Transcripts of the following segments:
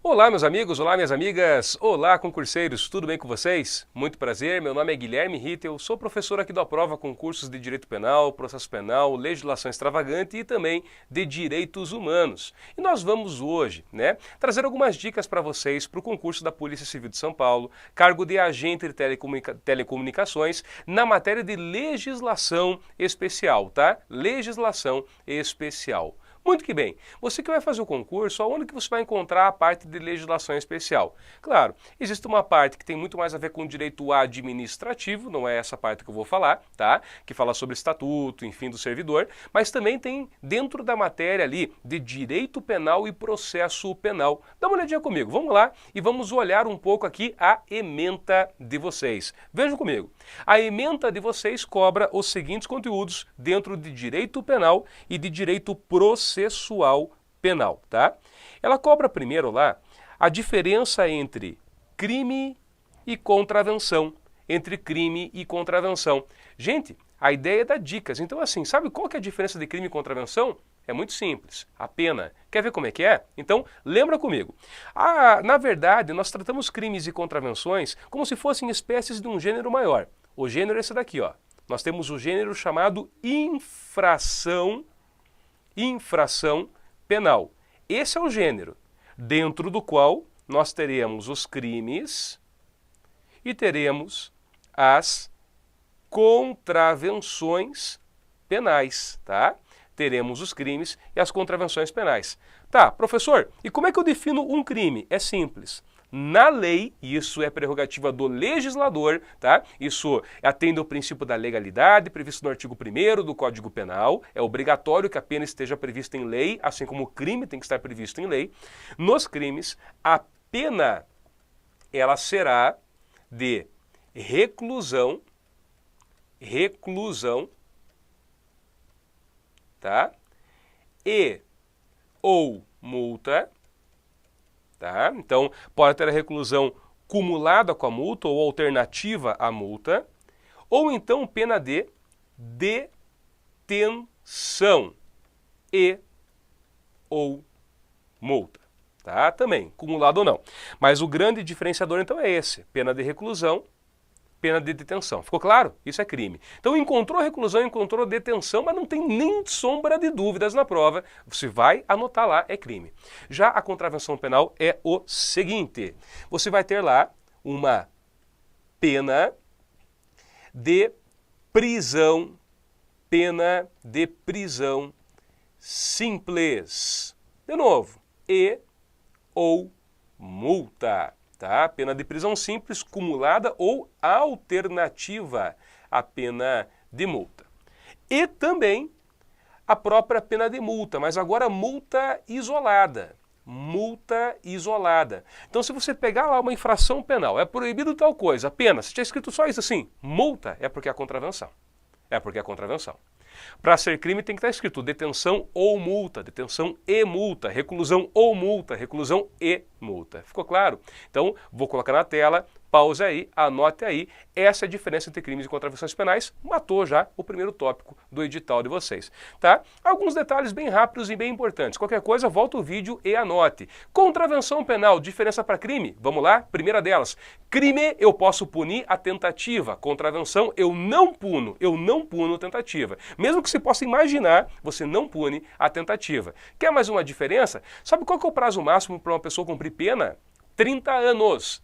Olá, meus amigos, olá, minhas amigas, olá, concurseiros, tudo bem com vocês? Muito prazer, meu nome é Guilherme Rittel, sou professor aqui do Aprova com cursos de Direito Penal, Processo Penal, Legislação Extravagante e também de Direitos Humanos. E nós vamos hoje, trazer algumas dicas para vocês para o concurso da Polícia Civil de São Paulo, cargo de agente de telecomunicações, na matéria de legislação especial, tá? Legislação especial. Muito que bem, você que vai fazer o concurso, aonde que você vai encontrar a parte de legislação especial? Claro, existe uma parte que tem muito mais a ver com direito administrativo, não é essa parte que eu vou falar, tá? Que fala sobre estatuto, enfim, do servidor, mas também tem dentro da matéria ali de direito penal e processo penal. Dá uma olhadinha comigo, vamos lá e vamos olhar um pouco aqui a ementa de vocês. Vejam comigo, a ementa de vocês cobra os seguintes conteúdos dentro de direito penal e de direito processual penal, tá? Ela cobra primeiro lá a diferença entre crime e contravenção, entre crime e contravenção. Gente, a ideia é dar dicas, então assim, sabe qual que é a diferença de crime e contravenção? É muito simples, a pena. Quer ver como é que é? Então, lembra comigo. Na verdade, nós tratamos crimes e contravenções como se fossem espécies de um gênero maior. O gênero é esse daqui, ó. Nós temos o gênero chamado infração penal. Esse é o gênero, dentro do qual nós teremos os crimes e teremos as contravenções penais, tá? Teremos os crimes e as contravenções penais. Tá, professor, e como é que eu defino um crime? É simples. Na lei, isso é prerrogativa do legislador, tá? Isso atende ao princípio da legalidade, previsto no artigo 1º do Código Penal. É obrigatório que a pena esteja prevista em lei, assim como o crime tem que estar previsto em lei. Nos crimes, a pena, ela será de reclusão, tá? E ou multa. Tá? Então, pode ter a reclusão cumulada com a multa ou alternativa à multa, ou então pena de detenção e ou multa. Tá? Também, cumulado ou não. Mas o grande diferenciador então é esse, pena de reclusão, pena de detenção. Ficou claro? Isso é crime. Então encontrou reclusão, encontrou detenção, mas não tem nem sombra de dúvidas na prova. Você vai anotar lá, é crime. Já a contravenção penal é o seguinte. Você vai ter lá uma pena de prisão simples. De novo, e ou multa. Tá? Pena de prisão simples, cumulada ou alternativa à pena de multa. E também a própria pena de multa, mas agora multa isolada. Multa isolada. Então, se você pegar lá uma infração penal, é proibido tal coisa, apenas, se tiver escrito só isso assim, multa, é porque é contravenção. É porque é contravenção. Para ser crime tem que estar escrito detenção ou multa, detenção e multa, reclusão ou multa, reclusão e multa. Ficou claro? Então, vou colocar na tela, pause aí, anote aí. Essa é a diferença entre crimes e contravenções penais. Matou já o primeiro tópico do edital de vocês. Tá? Alguns detalhes bem rápidos e bem importantes. Qualquer coisa, volta o vídeo e anote. Contravenção penal, diferença para crime? Vamos lá? Primeira delas. Crime, eu posso punir a tentativa. Contravenção, eu não puno tentativa. Mesmo que você possa imaginar, você não pune a tentativa. Quer mais uma diferença? Sabe qual que é o prazo máximo para uma pessoa cumprir pena? 30 anos,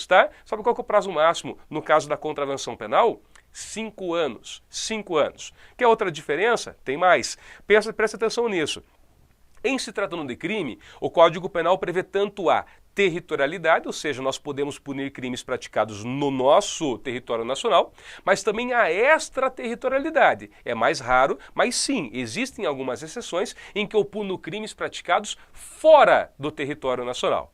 tá? Sabe qual que é o prazo máximo no caso da contravenção penal? 5 anos, 5 anos. Quer outra diferença? Tem mais. Presta atenção nisso. Em se tratando de crime, o Código Penal prevê tanto a territorialidade, ou seja, nós podemos punir crimes praticados no nosso território nacional, mas também a extraterritorialidade. É mais raro, mas sim, existem algumas exceções em que eu puno crimes praticados fora do território nacional.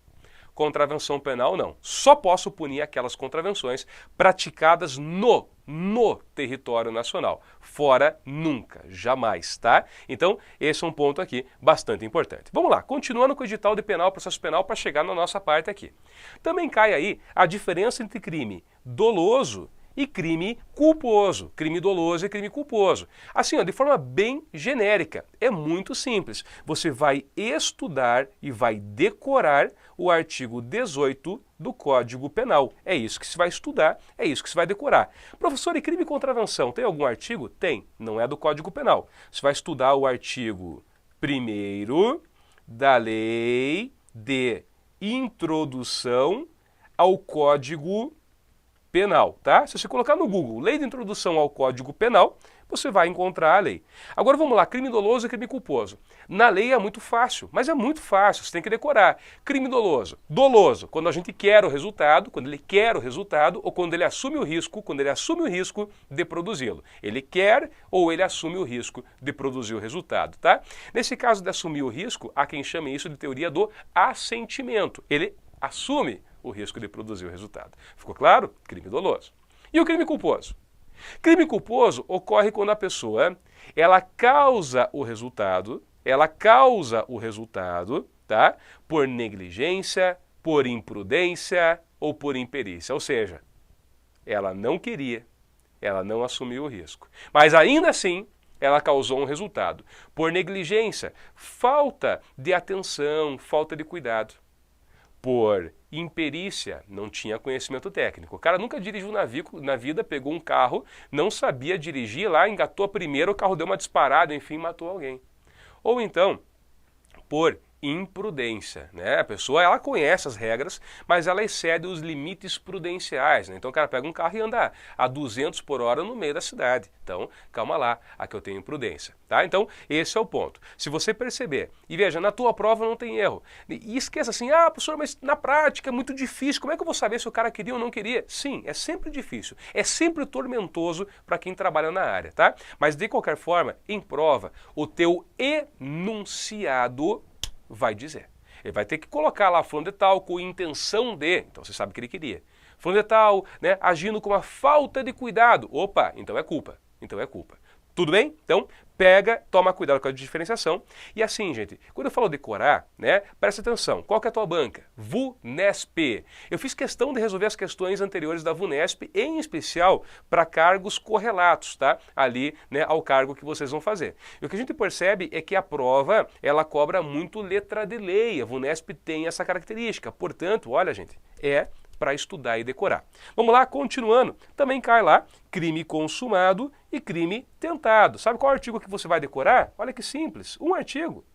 Contravenção penal não. Só posso punir aquelas contravenções praticadas no território nacional. Fora, nunca, jamais, tá? Então, esse é um ponto aqui bastante importante. Vamos lá, continuando com o edital de penal, processo penal, para chegar na nossa parte aqui. Também cai aí a diferença entre crime doloso e crime culposo, crime doloso e crime culposo. Assim, ó, de forma bem genérica, é muito simples. Você vai estudar e vai decorar o artigo 18 do Código Penal. É isso que se vai estudar, é isso que se vai decorar. Professor, e crime e contravenção, tem algum artigo? Tem, não é do Código Penal. Você vai estudar o artigo 1º da Lei de Introdução ao Código Penal, tá? Se você colocar no Google Lei de Introdução ao Código Penal, você vai encontrar a lei. Agora vamos lá, crime doloso e crime culposo. Na lei é muito fácil, mas é muito fácil, você tem que decorar. Crime doloso. Doloso, quando a gente quer o resultado, quando ele quer o resultado, ou quando ele assume o risco, de produzi-lo. Ele quer ou ele assume o risco de produzir o resultado, tá? Nesse caso de assumir o risco, há quem chame isso de teoria do assentimento. Ele assume o risco de produzir o resultado. Ficou claro? Crime doloso. E o crime culposo? Crime culposo ocorre quando a pessoa, ela causa o resultado, tá? Por negligência, por imprudência ou por imperícia. Ou seja, ela não queria, ela não assumiu o risco. Mas ainda assim, ela causou um resultado. Por negligência, falta de atenção, falta de cuidado. Por imperícia, não tinha conhecimento técnico. O cara nunca dirigiu na vida, pegou um carro, não sabia dirigir lá, engatou a primeira, o carro deu uma disparada, enfim, matou alguém. Ou então, por imprudência, né? A pessoa, ela conhece as regras, mas ela excede os limites prudenciais, né? Então o cara pega um carro e anda a 200 por hora no meio da cidade. Então, calma lá, aqui eu tenho imprudência, tá? Então, esse é o ponto. Se você perceber, e veja, na tua prova não tem erro. E esqueça assim, ah, professor, mas na prática é muito difícil, como é que eu vou saber se o cara queria ou não queria? Sim, é sempre difícil, é sempre tormentoso para quem trabalha na área, tá? Mas de qualquer forma, em prova, o teu enunciado vai dizer. Ele vai ter que colocar lá fulano de tal com intenção de, então você sabe que ele queria. Fulano de tal, né, agindo com uma falta de cuidado. Opa, então é culpa. Então é culpa. Tudo bem? Então, pega, toma cuidado com a diferenciação. E assim, gente, quando eu falo decorar, né, presta atenção. Qual que é a tua banca? VUNESP. Eu fiz questão de resolver as questões anteriores da VUNESP, em especial para cargos correlatos, tá? Ali, né, ao cargo que vocês vão fazer. E o que a gente percebe é que a prova, ela cobra muito letra de lei. A VUNESP tem essa característica. Portanto, olha, gente, é para estudar e decorar. Vamos lá, continuando. Também cai lá crime consumado e crime tentado. Sabe qual artigo que você vai decorar? Olha que simples, um artigo.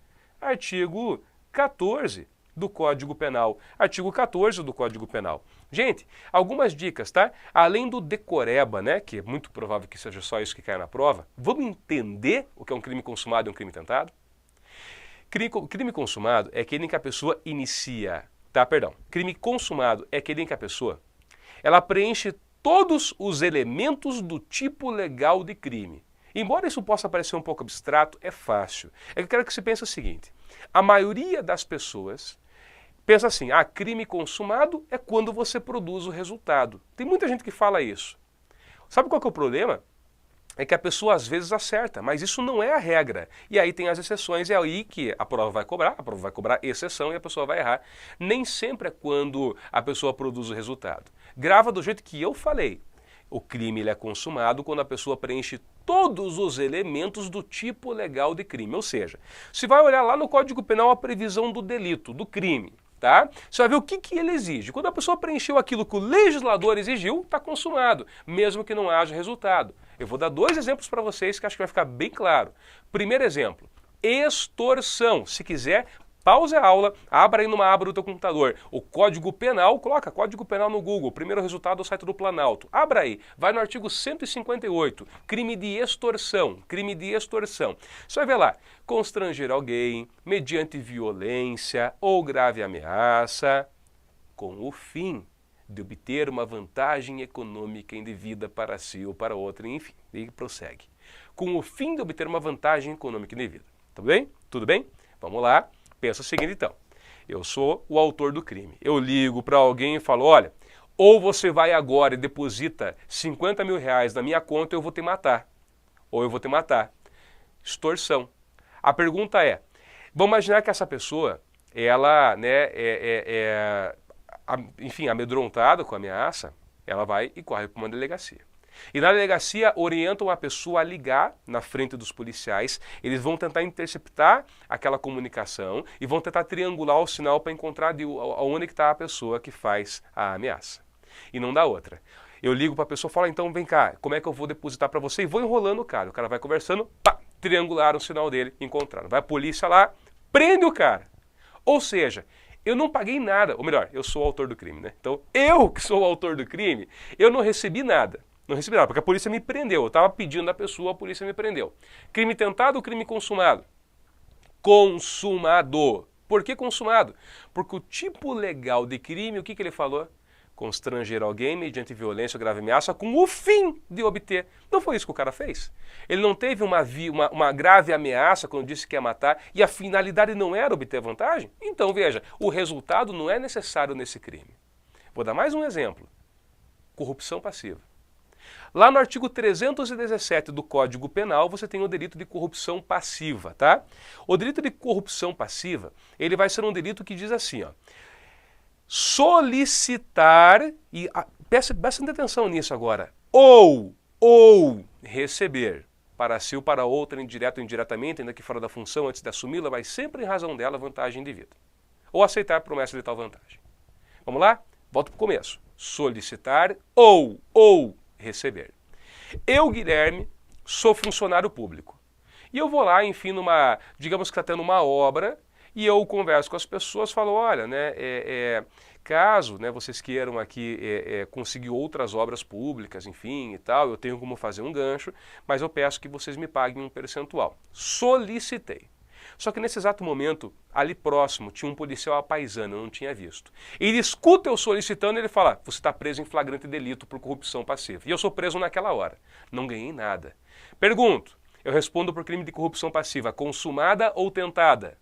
Artigo 14 do Código Penal. Artigo 14 do Código Penal. Gente, algumas dicas, tá? Além do decoreba, né, que é muito provável que seja só isso que cai na prova, vamos entender o que é um crime consumado e um crime tentado? Crime consumado é aquele em que a pessoa inicia. Crime consumado é aquele em que a pessoa, ela preenche todos os elementos do tipo legal de crime. Embora isso possa parecer um pouco abstrato, é fácil. É que eu quero que você pense o seguinte, a maioria das pessoas pensa assim, crime consumado é quando você produz o resultado. Tem muita gente que fala isso. Sabe qual que é o problema? É que a pessoa às vezes acerta, mas isso não é a regra. E aí tem as exceções, é aí que a prova vai cobrar exceção e a pessoa vai errar. Nem sempre é quando a pessoa produz o resultado. Grava do jeito que eu falei. O crime ele é consumado quando a pessoa preenche todos os elementos do tipo legal de crime. Ou seja, se vai olhar lá no Código Penal a previsão do delito, do crime, tá? Você vai ver o que ele exige. Quando a pessoa preencheu aquilo que o legislador exigiu, está consumado, mesmo que não haja resultado. Eu vou dar 2 exemplos para vocês que acho que vai ficar bem claro. Primeiro exemplo, extorsão. Se quiser, pause a aula, abra aí numa aba do teu computador o Código Penal, coloca Código Penal no Google, primeiro resultado do site do Planalto. Abra aí, vai no artigo 158, crime de extorsão, crime de extorsão. Você vai ver lá, constranger alguém mediante violência ou grave ameaça, com o fim de obter uma vantagem econômica indevida para si ou para outra, enfim, e prossegue. Com o fim de obter uma vantagem econômica indevida. Tá bem? Tudo bem? Vamos lá. Pensa o seguinte então, eu sou o autor do crime. Eu ligo para alguém e falo, olha, ou você vai agora e deposita 50 mil reais na minha conta, eu vou te matar. Ou eu vou te matar. Extorsão. A pergunta é, vamos imaginar que essa pessoa, ela, né, enfim, amedrontada com a ameaça, ela vai e corre para uma delegacia. E na delegacia orientam a pessoa a ligar na frente dos policiais, eles vão tentar interceptar aquela comunicação e vão tentar triangular o sinal para encontrar onde está a pessoa que faz a ameaça. E não dá outra. Eu ligo para a pessoa e falo, então vem cá, como é que eu vou depositar para você? E vou enrolando o cara vai conversando, pá, triangularam o sinal dele, encontraram. Vai a polícia lá, prende o cara. Ou seja, eu não paguei nada, ou melhor, eu sou o autor do crime, né? Então, eu que sou o autor do crime, eu não recebi nada. Não recebi nada, porque a polícia me prendeu. Eu estava pedindo da pessoa, a polícia me prendeu. Crime tentado ou crime consumado? Consumado. Por que consumado? Porque o tipo legal de crime, o que ele falou? Constranger alguém mediante violência ou grave ameaça com o fim de obter. Não foi isso que o cara fez. Ele não teve uma grave ameaça quando disse que ia matar e a finalidade não era obter vantagem? Então, veja, o resultado não é necessário nesse crime. Vou dar mais um exemplo. Corrupção passiva. Lá no artigo 317 do Código Penal, você tem o delito de corrupção passiva, tá? O delito de corrupção passiva, ele vai ser um delito que diz assim, ó. Solicitar, e preste bastante atenção nisso agora, ou receber, para si ou para outra, indireto ou indiretamente, ainda que fora da função, antes de assumi-la, mas sempre em razão dela, vantagem indevida. Ou aceitar promessa de tal vantagem. Vamos lá? Volto para o começo. Solicitar ou receber. Eu, Guilherme, sou funcionário público. E eu vou lá, enfim, digamos que está tendo uma obra, e eu converso com as pessoas, falo, olha, né, caso vocês queiram aqui conseguir outras obras públicas, enfim, e tal, eu tenho como fazer um gancho, mas eu peço que vocês me paguem um percentual. Solicitei. Só que nesse exato momento, ali próximo, tinha um policial à paisana, eu não tinha visto. Ele escuta eu solicitando e ele fala, você está preso em flagrante delito por corrupção passiva. E eu sou preso naquela hora. Não ganhei nada. Pergunto, eu respondo por crime de corrupção passiva, consumada ou tentada?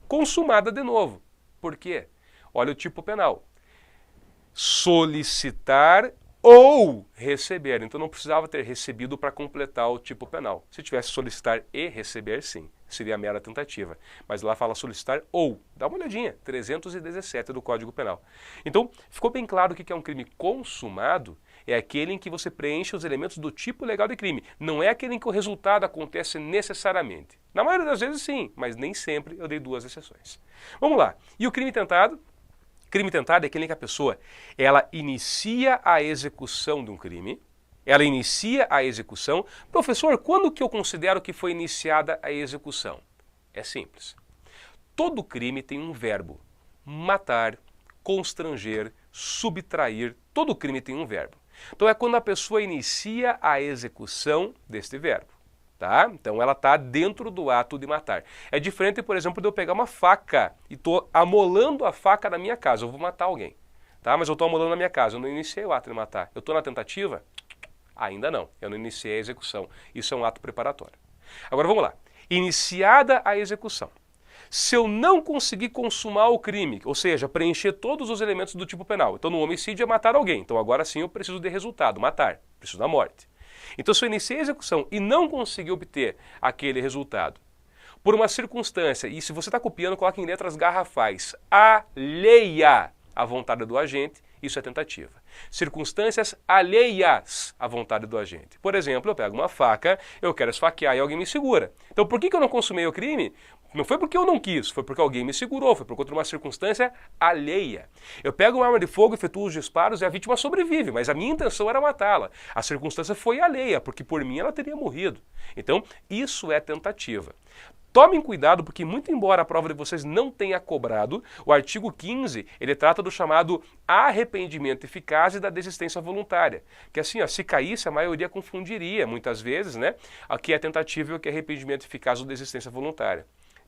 Consumada de novo. Por quê? Olha o tipo penal. Solicitar ou receber. Então não precisava ter recebido para completar o tipo penal. Se tivesse solicitar e receber, sim, seria mera tentativa. Mas lá fala solicitar ou. Dá uma olhadinha, 317 do Código Penal. Então, ficou bem claro o que é um crime consumado? É aquele em que você preenche os elementos do tipo legal de crime. Não é aquele em que o resultado acontece necessariamente. Na maioria das vezes, sim, mas nem sempre. Eu dei duas exceções. Vamos lá. E o crime tentado? Crime tentado é aquele em que a pessoa ela inicia a execução de um crime. Ela inicia a execução. Professor, quando que eu considero que foi iniciada a execução? É simples. Todo crime tem um verbo. Matar, constranger, subtrair. Todo crime tem um verbo. Então é quando a pessoa inicia a execução deste verbo. Tá? Então ela está dentro do ato de matar. É diferente, por exemplo, de eu pegar uma faca e estou amolando a faca na minha casa. Eu vou matar alguém. Tá? Mas eu estou amolando na minha casa. Eu não iniciei o ato de matar. Eu estou na tentativa? Ainda não. Eu não iniciei a execução. Isso é um ato preparatório. Agora vamos lá. Iniciada a execução. Se eu não conseguir consumar o crime, ou seja, preencher todos os elementos do tipo penal. Então no homicídio é matar alguém. Então agora sim eu preciso de resultado, matar. Preciso da morte. Então se eu iniciei a execução e não consegui obter aquele resultado, por uma circunstância, e se você está copiando, coloque em letras garrafais, alheia à vontade do agente, isso é tentativa. Circunstâncias alheias à vontade do agente. Por exemplo, eu pego uma faca, eu quero esfaquear e alguém me segura. Então por que eu não consumei o crime? Não foi porque eu não quis, foi porque alguém me segurou, foi por conta de uma circunstância alheia. Eu pego uma arma de fogo, efetuo os disparos e a vítima sobrevive, mas a minha intenção era matá-la. A circunstância foi alheia, porque por mim ela teria morrido. Então, isso é tentativa. Tomem cuidado, porque muito embora a prova de vocês não tenha cobrado, o artigo 15, ele trata do chamado arrependimento eficaz e da desistência voluntária. Que assim, ó, se caísse, a maioria confundiria, muitas vezes, né, o que é tentativa e o que é arrependimento eficaz ou desistência voluntária.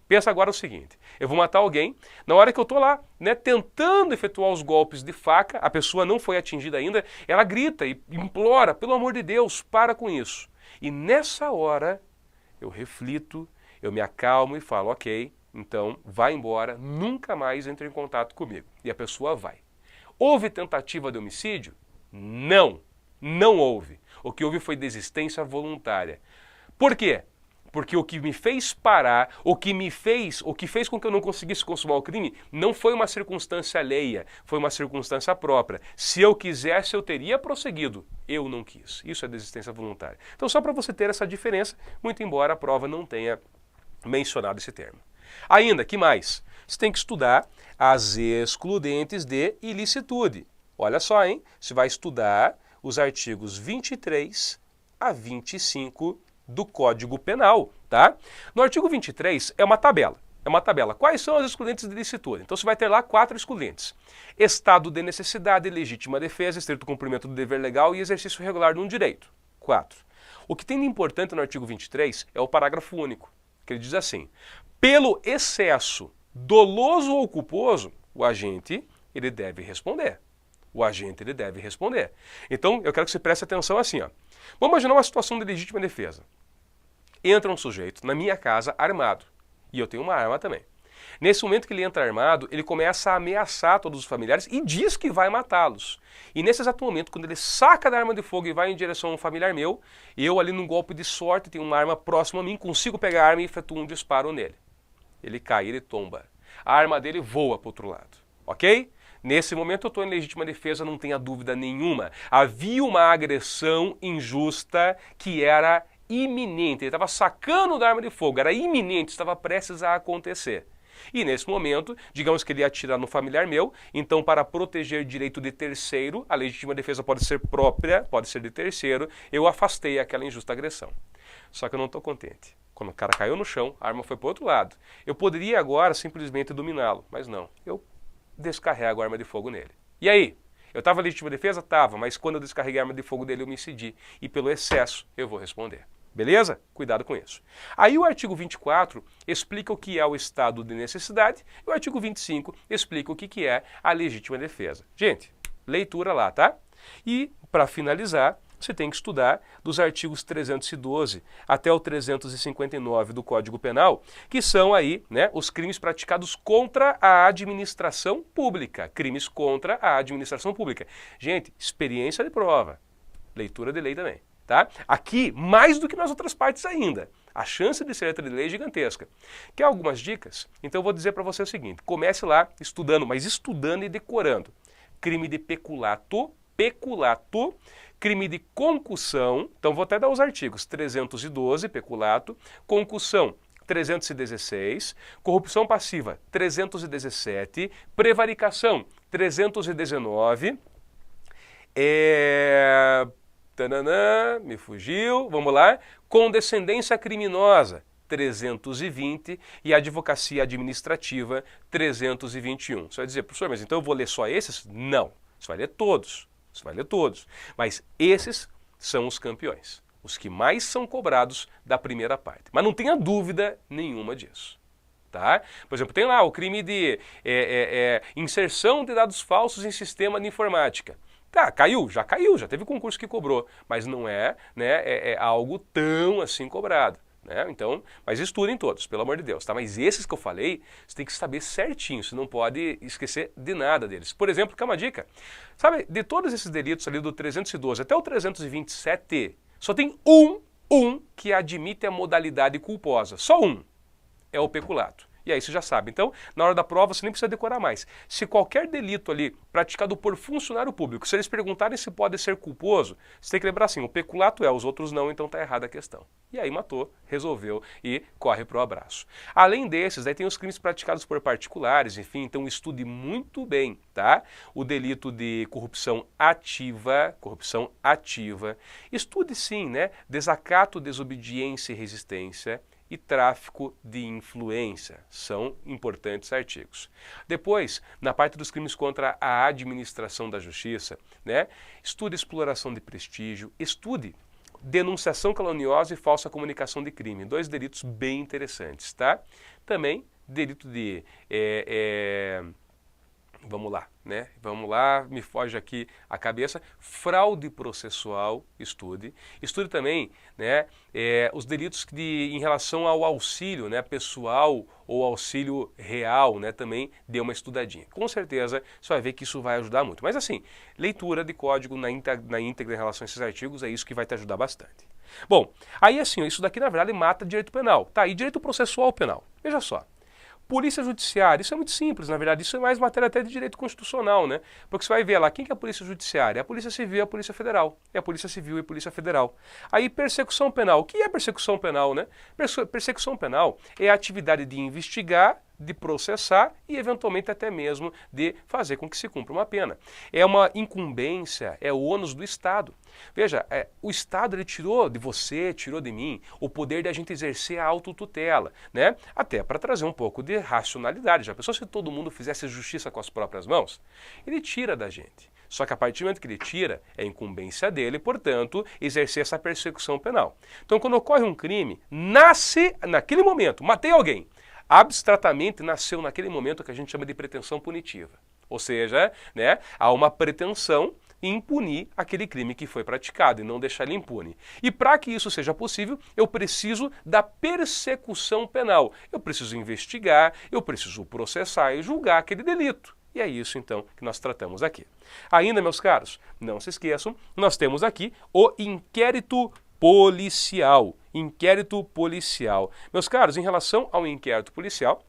Pensa agora o seguinte, eu vou matar alguém, na hora que eu estou lá, né, tentando efetuar os golpes de faca, a pessoa não foi atingida ainda, ela grita e implora, pelo amor de Deus, para com isso. E nessa hora, eu reflito, eu me acalmo e falo, ok, então vai embora, nunca mais entre em contato comigo. E a pessoa vai. Houve tentativa de homicídio? Não, não houve. O que houve foi desistência voluntária. Por quê? porque o que me fez parar, o que fez com que eu não conseguisse consumar o crime, não foi uma circunstância alheia, foi uma circunstância própria. Se eu quisesse, eu teria prosseguido. Eu não quis. Isso é desistência voluntária. Então, só para você ter essa diferença, muito embora a prova não tenha mencionado esse termo. Ainda, que mais? Você tem que estudar as excludentes de ilicitude. Olha só, hein? Você vai estudar os artigos 23 a 25 do Código Penal, tá? No artigo 23 é uma tabela. É uma tabela. Quais são as excludentes de ilicitude? Então você vai ter lá 4 excludentes. Estado de necessidade, legítima defesa, estrito cumprimento do dever legal e exercício regular de um direito. 4. O que tem de importante no artigo 23 é o parágrafo único, que ele diz assim: pelo excesso doloso ou culposo, o agente ele deve responder. O agente ele deve responder. Então, eu quero que você preste atenção assim, ó. Vamos imaginar uma situação de legítima defesa. Entra um sujeito na minha casa armado. E eu tenho uma arma também. Nesse momento que ele entra armado, ele começa a ameaçar todos os familiares e diz que vai matá-los. E nesse exato momento, quando ele saca da arma de fogo e vai em direção a um familiar meu, eu ali num golpe de sorte, tenho uma arma próxima a mim, consigo pegar a arma e efetuo um disparo nele. Ele cai, ele tomba. A arma dele voa para o outro lado. Ok? Nesse momento eu estou em legítima defesa, não tenha dúvida nenhuma. Havia uma agressão injusta que era iminente. Ele estava sacando da arma de fogo, era iminente, estava prestes a acontecer. E nesse momento, digamos que ele ia atirar no familiar meu, então para proteger direito de terceiro, a legítima defesa pode ser própria, pode ser de terceiro, eu afastei aquela injusta agressão. Só que eu não estou contente. Quando o cara caiu no chão, a arma foi para o outro lado. Eu poderia agora simplesmente dominá-lo, mas não. Eu descarrego a arma de fogo nele. E aí? Eu estava em legítima defesa? Tava, mas quando eu descarreguei a arma de fogo dele eu me cedi. E pelo excesso eu vou responder. Beleza? Cuidado com isso. Aí o artigo 24 explica o que é o estado de necessidade e o artigo 25 explica o que é a legítima defesa. Gente, leitura lá, tá? E, para finalizar, você tem que estudar dos artigos 312 até o 359 do Código Penal, que são aí, né, os crimes praticados contra a administração pública. Crimes contra a administração pública. Gente, experiência de prova. Leitura de lei também. Tá? Aqui, mais do que nas outras partes ainda. A chance de ser letra de lei é gigantesca. Quer algumas dicas? Então eu vou dizer para você o seguinte. Comece lá estudando, mas estudando e decorando. Crime de peculato, crime de concussão, então vou até dar os artigos, 312, peculato, concussão, 316, corrupção passiva, 317, prevaricação, 319, me fugiu, vamos lá, condescendência criminosa, 320 e advocacia administrativa, 321. Você vai dizer, professor, mas então eu vou ler só esses? Não, você vai ler todos. Você vai ler todos. Mas esses são os campeões. Os que mais são cobrados da primeira parte. Mas não tenha dúvida nenhuma disso. Tá? Por exemplo, tem lá o crime de inserção de dados falsos em sistema de informática. Tá, já teve concurso que cobrou. Mas não é, né, algo tão assim cobrado. Né? Então, mas estudem todos, pelo amor de Deus, tá? Mas esses que eu falei, você tem que saber certinho, você não pode esquecer de nada deles. Por exemplo, que é uma dica, sabe, de todos esses delitos ali do 312 até o 327, só tem um que admite a modalidade culposa, só um, é o peculato. E aí você já sabe. Então, na hora da prova, você nem precisa decorar mais. Se qualquer delito ali praticado por funcionário público, se eles perguntarem se pode ser culposo, você tem que lembrar assim, o peculato é, os outros não, então está errada a questão. E aí matou, resolveu e corre pro abraço. Além desses, aí tem os crimes praticados por particulares, enfim, então estude muito bem, tá? O delito de corrupção ativa. Estude sim, né? Desacato, desobediência e resistência. E tráfico de influência. São importantes artigos. Depois, na parte dos crimes contra a administração da justiça, né, estude exploração de prestígio, estude denunciação caluniosa e falsa comunicação de crime. 2 delitos bem interessantes, tá? Também delito de Vamos lá, né? Vamos lá, me foge aqui a cabeça. Fraude processual, estude. Estude também, né, os delitos em relação ao auxílio, né, pessoal ou auxílio real, né, também dê uma estudadinha. Com certeza você vai ver que isso vai ajudar muito. Mas assim, leitura de código na íntegra em relação a esses artigos é isso que vai te ajudar bastante. Bom, aí assim, isso daqui na verdade mata direito penal. Tá, e direito processual penal? Veja só. Polícia Judiciária, isso é muito simples, na verdade, isso é mais matéria até de direito constitucional, né? Porque você vai ver lá, quem que é a Polícia Judiciária? É a Polícia Civil e a Polícia Federal. É a Polícia Civil e a Polícia Federal. Aí, persecução penal. O que é persecução penal, né? Persecução penal é a atividade de investigar, de processar e, eventualmente, até mesmo de fazer com que se cumpra uma pena. É uma incumbência, é o ônus do Estado. Veja, o Estado ele tirou de você, tirou de mim, o poder de a gente exercer a autotutela, né? Até para trazer um pouco de racionalidade. Já pensou se todo mundo fizesse justiça com as próprias mãos? Ele tira da gente. Só que a partir do momento que ele tira, é incumbência dele, portanto, exercer essa persecução penal. Então, quando ocorre um crime, nasce naquele momento, matei alguém. Abstratamente nasceu naquele momento que a gente chama de pretensão punitiva. Ou seja, né, há uma pretensão em punir aquele crime que foi praticado e não deixar ele impune. E para que isso seja possível, eu preciso da persecução penal. Eu preciso investigar, eu preciso processar e julgar aquele delito. E é isso, então, que nós tratamos aqui. Ainda, meus caros, não se esqueçam, nós temos aqui o inquérito policial. Inquérito policial. Meus caros, em relação ao inquérito policial,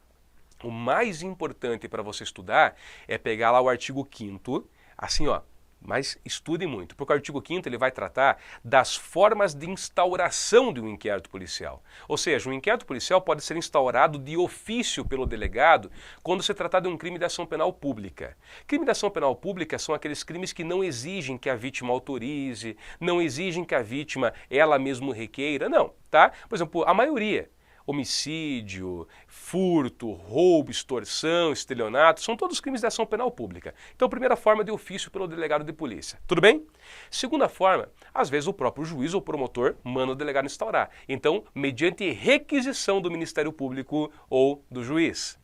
o mais importante para você estudar é pegar lá o artigo 5º, assim, ó, mas estude muito, porque o artigo 5º ele vai tratar das formas de instauração de um inquérito policial. Ou seja, um inquérito policial pode ser instaurado de ofício pelo delegado quando se tratar de um crime de ação penal pública. Crime de ação penal pública são aqueles crimes que não exigem que a vítima autorize, não exigem que a vítima ela mesma requeira, não, tá? Por exemplo, a maioria. Homicídio, furto, roubo, extorsão, estelionato, são todos crimes de ação penal pública. Então, primeira forma de ofício pelo delegado de polícia. Tudo bem? Segunda forma, às vezes o próprio juiz ou promotor manda o delegado instaurar. Então, mediante requisição do Ministério Público ou do juiz.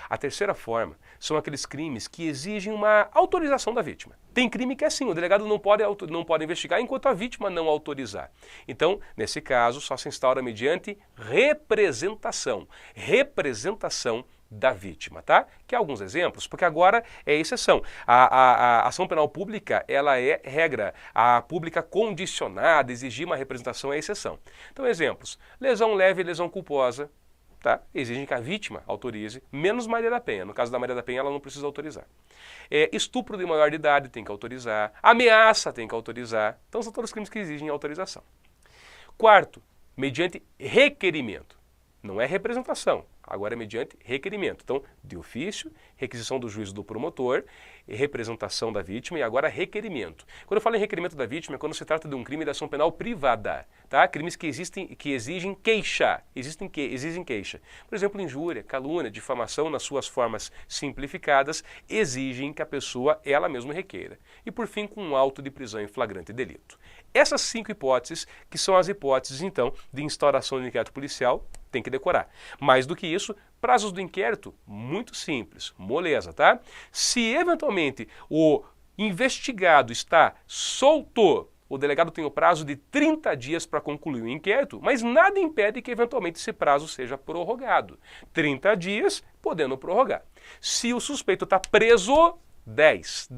A terceira forma são aqueles crimes que exigem uma autorização da vítima. Tem crime que é assim, o delegado não pode investigar enquanto a vítima não autorizar. Então, nesse caso, só se instaura mediante representação. Representação da vítima, tá? Que alguns exemplos, porque agora é exceção. A ação penal pública, ela é regra. A pública condicionada, exigir uma representação é exceção. Então, exemplos. Lesão leve e lesão culposa. Tá? Exigem que a vítima autorize, menos Maria da Penha. No caso da Maria da Penha, ela não precisa autorizar. Estupro de maior de idade tem que autorizar. Ameaça tem que autorizar. Então, são todos crimes que exigem autorização. Quarto, mediante requerimento. Não é representação, agora é mediante requerimento. Então, de ofício, requisição do juiz do promotor, representação da vítima e agora requerimento. Quando eu falo em requerimento da vítima, é quando se trata de um crime de ação penal privada, tá? Crimes que exigem queixa, exigem queixa. Por exemplo, injúria, calúnia, difamação nas suas formas simplificadas, exigem que a pessoa ela mesma requeira. E por fim, com um auto de prisão em flagrante delito. Essas 5 hipóteses, que são as hipóteses, então, de instauração do inquérito policial, tem que decorar. Mais do que isso, prazos do inquérito, muito simples, moleza, tá? Se eventualmente o investigado está solto, o delegado tem o prazo de 30 dias para concluir o inquérito, mas nada impede que eventualmente esse prazo seja prorrogado. 30 dias, podendo prorrogar. Se o suspeito está preso, 10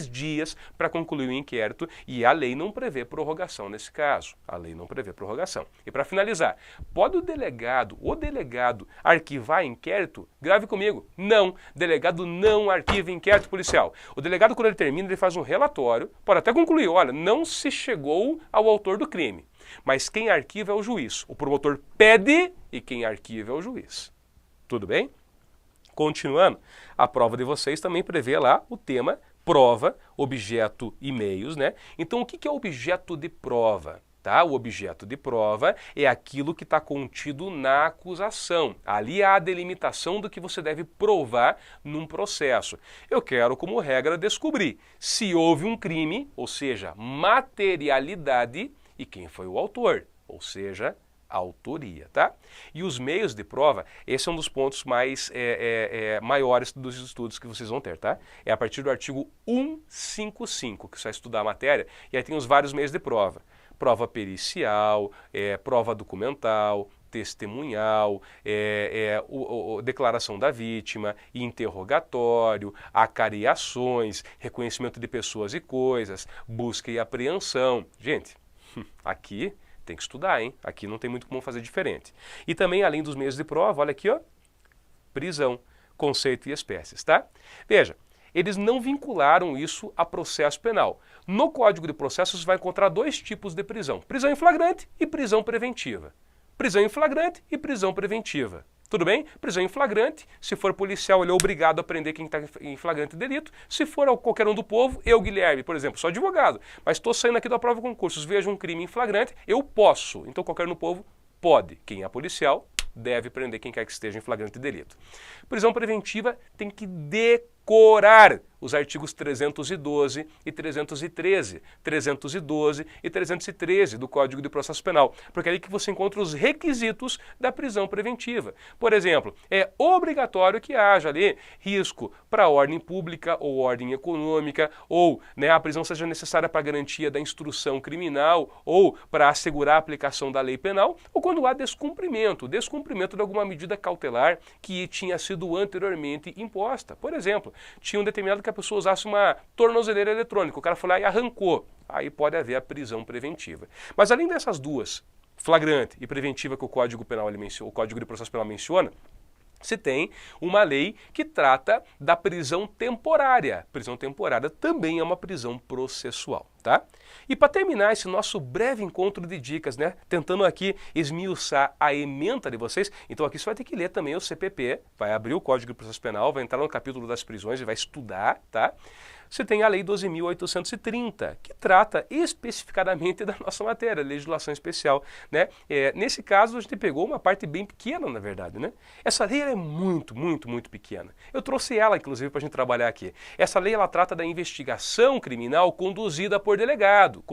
dias para concluir o inquérito e a lei não prevê prorrogação nesse caso. A lei não prevê prorrogação. E para finalizar, pode o delegado arquivar inquérito? Grave comigo. Não, delegado não arquiva inquérito policial. O delegado, quando ele termina, ele faz um relatório, pode até concluir, olha, não se chegou ao autor do crime. Mas quem arquiva é o juiz. O promotor pede e quem arquiva é o juiz. Tudo bem? Continuando, a prova de vocês também prevê lá o tema prova, objeto e meios, né? Então, o que é objeto de prova? Tá? O objeto de prova é aquilo que está contido na acusação. Ali há a delimitação do que você deve provar num processo. Eu quero, como regra, descobrir se houve um crime, ou seja, materialidade, e quem foi o autor, ou seja, autoria, tá? E os meios de prova, esse é um dos pontos mais maiores dos estudos que vocês vão ter, tá? É a partir do artigo 155, que você vai estudar a matéria, e aí tem os vários meios de prova. Prova pericial, prova documental, testemunhal, declaração da vítima, interrogatório, acariações, reconhecimento de pessoas e coisas, busca e apreensão. Gente, aqui tem que estudar, hein? Aqui não tem muito como fazer diferente. E também, além dos meios de prova, olha aqui, ó, prisão, conceito e espécies, tá? Veja, eles não vincularam isso a processo penal. No Código de Processo você vai encontrar dois tipos de prisão: prisão em flagrante e prisão preventiva. Prisão em flagrante e prisão preventiva. Tudo bem? Prisão em flagrante, se for policial, ele é obrigado a prender quem está em flagrante delito. Se for qualquer um do povo, eu, Guilherme, por exemplo, sou advogado, mas estou saindo aqui da prova de concursos, vejo um crime em flagrante, eu posso. Então qualquer um do povo pode. Quem é policial deve prender quem quer que esteja em flagrante delito. Prisão preventiva tem que decorar os artigos 312 e 313, 312 e 313 do Código de Processo Penal, porque é aí que você encontra os requisitos da prisão preventiva. Por exemplo, é obrigatório que haja ali risco para a ordem pública ou ordem econômica, ou a prisão seja necessária para a garantia da instrução criminal ou para assegurar a aplicação da lei penal, ou quando há descumprimento de alguma medida cautelar que tinha sido anteriormente imposta. Por exemplo, tinha um determinado que a pessoa usasse uma tornozeleira eletrônica, o cara foi lá e arrancou, aí pode haver a prisão preventiva. Mas além dessas duas, flagrante e preventiva, que o Código Penal o Código de Processo Penal menciona, se tem uma lei que trata da prisão temporária. Prisão temporária também é uma prisão processual, tá? E para terminar esse nosso breve encontro de dicas, tentando aqui esmiuçar a ementa de vocês, então aqui você vai ter que ler também o CPP, vai abrir o Código de Processo Penal, vai entrar no capítulo das prisões e vai estudar, tá? Você tem a Lei 12.830, que trata especificadamente da nossa matéria, legislação especial, nesse caso, a gente pegou uma parte bem pequena, na verdade, Essa lei é muito, muito, muito pequena. Eu trouxe ela, inclusive, para a gente trabalhar aqui. Essa lei, ela trata da investigação criminal conduzida por delegado.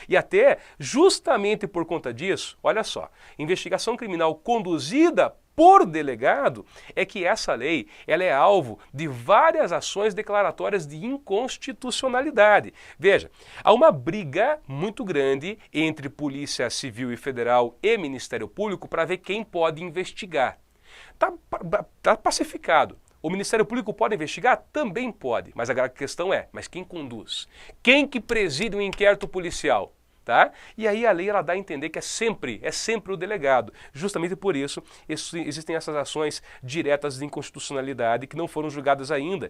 E até, justamente por conta disso, olha só, investigação criminal conduzida por delegado, é que essa lei ela é alvo de várias ações declaratórias de inconstitucionalidade. Veja, há uma briga muito grande entre Polícia Civil e Federal e Ministério Público para ver quem pode investigar. Tá pacificado. O Ministério Público pode investigar? Também pode, mas a questão é, mas quem conduz? Quem que preside um inquérito policial? Tá? E aí a lei ela dá a entender que é sempre o delegado. Justamente por isso existem essas ações diretas de inconstitucionalidade que não foram julgadas ainda.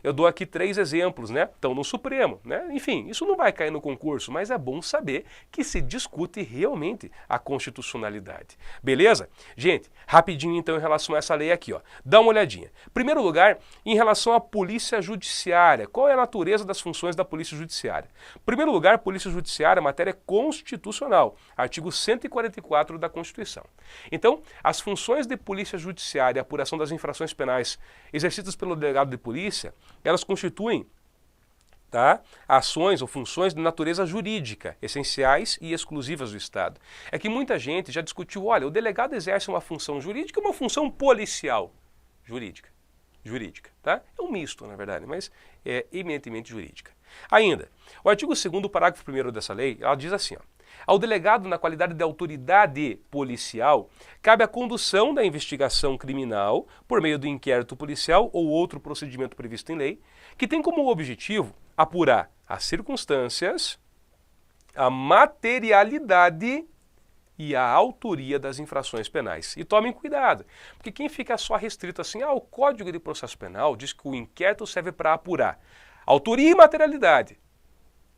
Eu dou aqui 3 exemplos, estão no Supremo. Enfim, isso não vai cair no concurso, mas é bom saber que se discute realmente a constitucionalidade. Beleza? Gente, rapidinho então em relação a essa lei aqui, ó. Dá uma olhadinha. Primeiro lugar, em relação à Polícia Judiciária. Qual é a natureza das funções da Polícia Judiciária? Primeiro lugar, Polícia Judiciária, matéria constitucional, artigo 144 da Constituição. Então, as funções de polícia judiciária e apuração das infrações penais exercidas pelo delegado de polícia, elas constituem ações ou funções de natureza jurídica, essenciais e exclusivas do Estado. É que muita gente já discutiu, olha, o delegado exerce uma função jurídica e uma função policial. Jurídica, tá? É um misto, na verdade, mas é eminentemente jurídica. Ainda, o artigo 2º, parágrafo 1º dessa lei, ela diz assim, ó, ao delegado, na qualidade de autoridade policial, cabe a condução da investigação criminal por meio do inquérito policial ou outro procedimento previsto em lei, que tem como objetivo apurar as circunstâncias, a materialidade e a autoria das infrações penais. E tomem cuidado, porque quem fica só restrito assim, o Código de Processo Penal diz que o inquérito serve para apurar autoria e materialidade.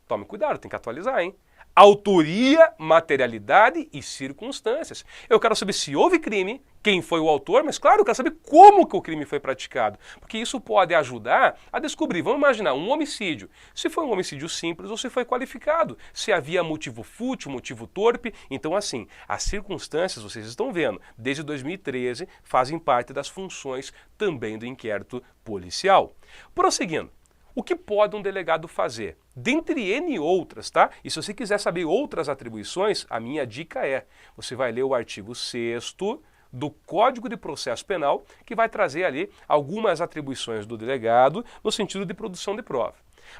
Tome cuidado, tem que atualizar, hein? Autoria, materialidade e circunstâncias. Eu quero saber se houve crime, quem foi o autor, mas claro, eu quero saber como que o crime foi praticado, porque isso pode ajudar a descobrir, vamos imaginar, um homicídio. Se foi um homicídio simples ou se foi qualificado, se havia motivo fútil, motivo torpe. Então assim, as circunstâncias, vocês estão vendo, desde 2013 fazem parte das funções também do inquérito policial. Prosseguindo. O que pode um delegado fazer? Dentre N outras, tá? E se você quiser saber outras atribuições, a minha dica é, você vai ler o artigo 6º do Código de Processo Penal, que vai trazer ali algumas atribuições do delegado no sentido de produção de prova.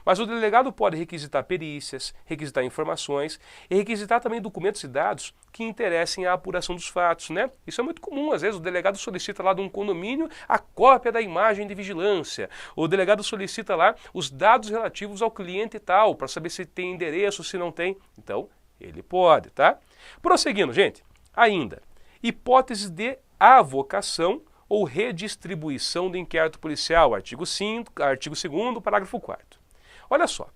Mas o delegado pode requisitar perícias, requisitar informações e requisitar também documentos e dados que interessem à apuração dos fatos, né? Isso é muito comum, às vezes o delegado solicita lá de um condomínio a cópia da imagem de vigilância, o delegado solicita lá os dados relativos ao cliente e tal, para saber se tem endereço, se não tem. Então, ele pode, tá? Prosseguindo, gente, ainda, hipótese de avocação ou redistribuição do inquérito policial, artigo 2º, parágrafo 4º. Olha só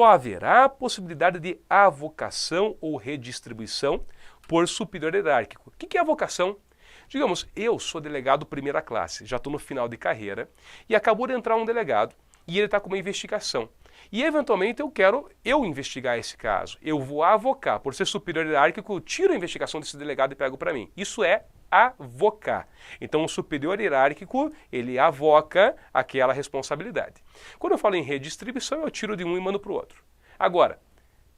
haverá a possibilidade de avocação ou redistribuição por superior hierárquico. O que é avocação? Digamos, eu sou delegado primeira classe, já estou no final de carreira, e acabou de entrar um delegado, e ele está com uma investigação. E eventualmente eu quero investigar esse caso. Eu vou avocar, por ser superior hierárquico, eu tiro a investigação desse delegado e pego para mim. Isso é avocar. Então o superior hierárquico, ele avoca aquela responsabilidade. Quando eu falo em redistribuição, eu tiro de um e mando para o outro. Agora,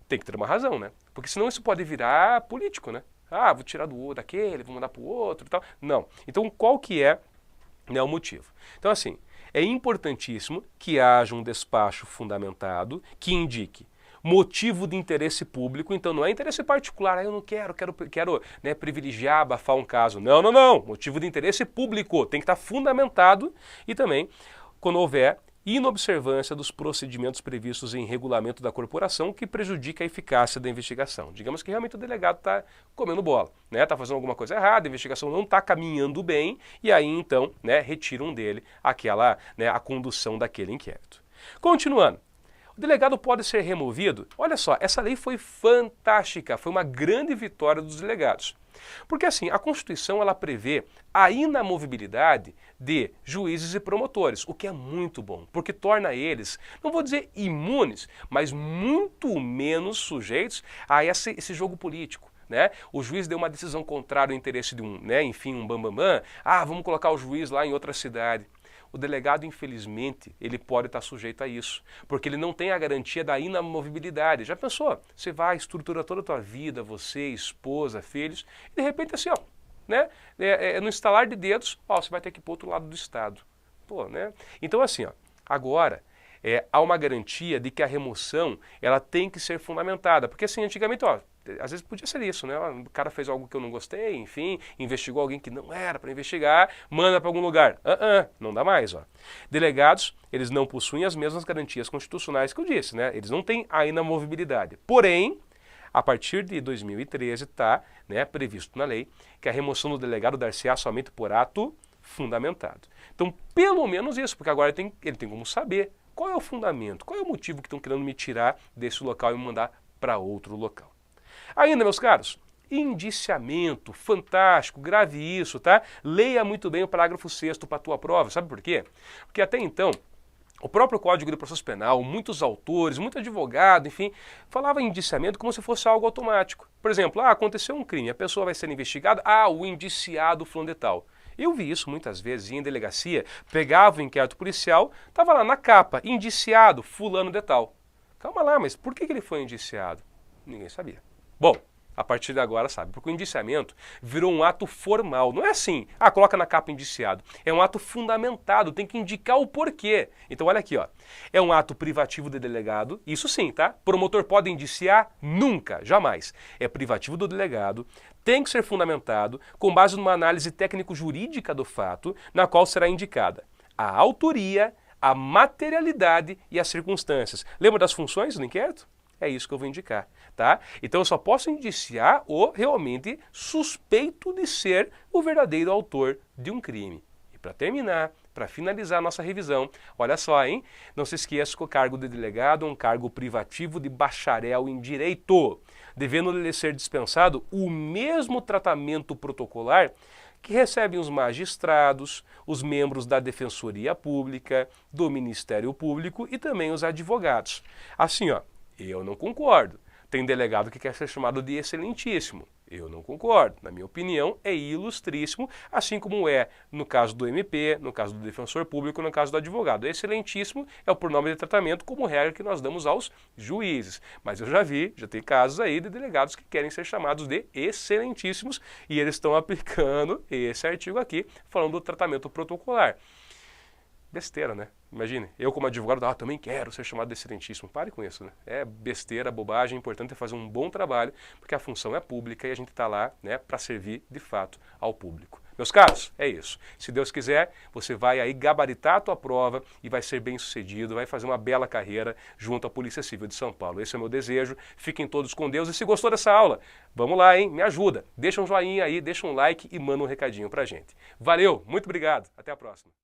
tem que ter uma razão, né? Porque senão isso pode virar político, né? Ah, vou tirar daquele, vou mandar para o outro e tal. Não. Então qual que é, né, o motivo? Então assim, é importantíssimo que haja um despacho fundamentado que indique motivo de interesse público, então não é interesse particular, eu não quero né, privilegiar, abafar um caso. Não, não, não. Motivo de interesse público tem que estar fundamentado e também, quando houver inobservância dos procedimentos previstos em regulamento da corporação que prejudica a eficácia da investigação. Digamos que realmente o delegado está comendo bola, né? Está fazendo alguma coisa errada, a investigação não está caminhando bem e aí então, né, retiram dele a condução daquele inquérito. Continuando. O delegado pode ser removido. Olha só, essa lei foi fantástica, foi uma grande vitória dos delegados. Porque assim, a Constituição ela prevê a inamovibilidade de juízes e promotores, o que é muito bom, porque torna eles, não vou dizer imunes, mas muito menos sujeitos a esse jogo político. Né? O juiz deu uma decisão contrária ao interesse de um bambambam, vamos colocar o juiz lá em outra cidade. O delegado, infelizmente, ele pode estar sujeito a isso, porque ele não tem a garantia da inamovibilidade. Já pensou? Você vai, estrutura toda a tua vida, você, esposa, filhos, e de repente assim, né? No estalar de dedos, você vai ter que ir para o outro lado do estado. Pô, né? Então assim, agora, há uma garantia de que a remoção ela tem que ser fundamentada, porque assim, antigamente, às vezes podia ser isso, né? O cara fez algo que eu não gostei, enfim, investigou alguém que não era para investigar, manda para algum lugar. Não dá mais, Delegados, eles não possuem as mesmas garantias constitucionais que eu disse, né? Eles não têm a inamovibilidade. Porém, a partir de 2013 está, né, previsto na lei que a remoção do delegado dar-se-á somente por ato fundamentado. Então, pelo menos isso, porque agora ele tem como saber qual é o fundamento, qual é o motivo que estão querendo me tirar desse local e me mandar para outro local. Ainda, meus caros, indiciamento, fantástico, grave isso, tá? Leia muito bem o parágrafo 6º para a tua prova, sabe por quê? Porque até então, o próprio Código de Processo Penal, muitos autores, muito advogado, enfim, falava em indiciamento como se fosse algo automático. Por exemplo, aconteceu um crime, a pessoa vai ser investigada, o indiciado fulano de tal. Eu vi isso muitas vezes, ia em delegacia, pegava o inquérito policial, estava lá na capa, indiciado fulano de tal. Calma lá, mas por que ele foi indiciado? Ninguém sabia. Bom, a partir de agora sabe, porque o indiciamento virou um ato formal. Não é assim, coloca na capa indiciado. É um ato fundamentado, tem que indicar o porquê. Então olha aqui, é um ato privativo do delegado, isso sim, tá? Promotor pode indiciar? Nunca, jamais. É privativo do delegado, tem que ser fundamentado com base numa análise técnico-jurídica do fato, na qual será indicada a autoria, a materialidade e as circunstâncias. Lembra das funções do inquérito? É isso que eu vou indicar, tá? Então eu só posso indiciar o realmente suspeito de ser o verdadeiro autor de um crime. E para terminar, para finalizar a nossa revisão, olha só, hein? Não se esqueça que o cargo de delegado é um cargo privativo de bacharel em direito, devendo lhe ser dispensado o mesmo tratamento protocolar que recebem os magistrados, os membros da Defensoria Pública, do Ministério Público e também os advogados. Assim, eu não concordo. Tem delegado que quer ser chamado de excelentíssimo. Eu não concordo. Na minha opinião, é ilustríssimo, assim como é no caso do MP, no caso do defensor público, no caso do advogado. Excelentíssimo é o pronome de tratamento como regra que nós damos aos juízes. Mas eu já tem casos aí de delegados que querem ser chamados de excelentíssimos e eles estão aplicando esse artigo aqui, falando do tratamento protocolar. Besteira, né? Imagine, eu como advogado, também quero ser chamado de excelentíssimo. Pare com isso, né? É besteira, bobagem, o importante é fazer um bom trabalho, porque a função é pública e a gente está lá, né, para servir de fato ao público. Meus caros, é isso. Se Deus quiser, você vai aí gabaritar a tua prova e vai ser bem sucedido, vai fazer uma bela carreira junto à Polícia Civil de São Paulo. Esse é o meu desejo. Fiquem todos com Deus e se gostou dessa aula, vamos lá, hein? Me ajuda. Deixa um joinha aí, deixa um like e manda um recadinho pra gente. Valeu, muito obrigado. Até a próxima.